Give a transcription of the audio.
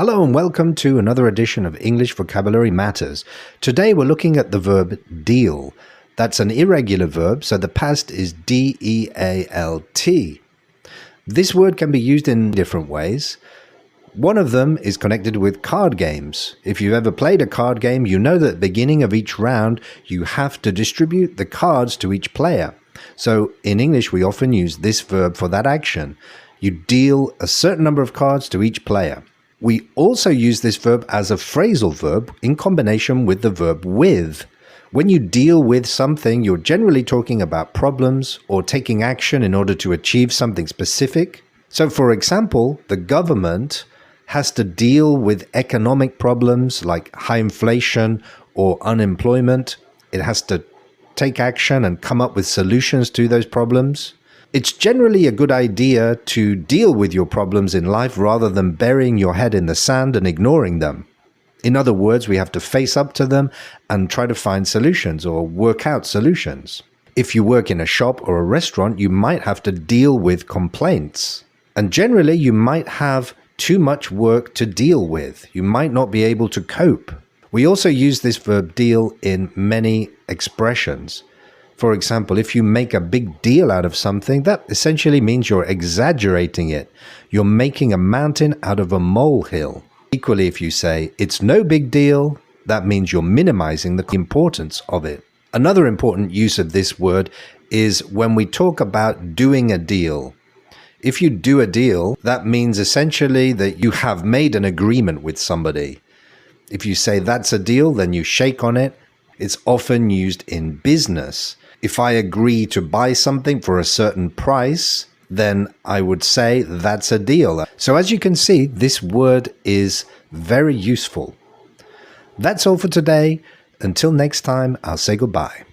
Hello and welcome to another edition of English Vocabulary Matters. Today we're looking at the verb deal. That's an irregular verb, so the past is D-E-A-L-T. This word can be used in different ways. One of them is connected with card games. If you've ever played a card game, you know that at the beginning of each round, you have to distribute the cards to each player. So in English, we often use this verb for that action. You deal a certain number of cards to each player. We also use this verb as a phrasal verb in combination with the verb with. When you deal with something, you're generally talking about problems or taking action in order to achieve something specific. So for example, the government has to deal with economic problems like high inflation or unemployment. It has to take action and come up with solutions to those problems. It's generally a good idea to deal with your problems in life rather than burying your head in the sand and ignoring them. In other words, we have to face up to them and try to find solutions or work out solutions. If you work in a shop or a restaurant, you might have to deal with complaints. And generally, you might have too much work to deal with. You might not be able to cope. We also use this verb deal in many expressions. For example, if you make a big deal out of something, that essentially means you're exaggerating it. You're making a mountain out of a molehill. Equally, if you say, it's no big deal, that means you're minimizing the importance of it. Another important use of this word is when we talk about doing a deal. If you do a deal, that means essentially that you have made an agreement with somebody. If you say that's a deal, then you shake on it. It's often used in business. If I agree to buy something for a certain price, then I would say that's a deal. So as you can see, this word is very useful. That's all for today. Until next time, I'll say goodbye.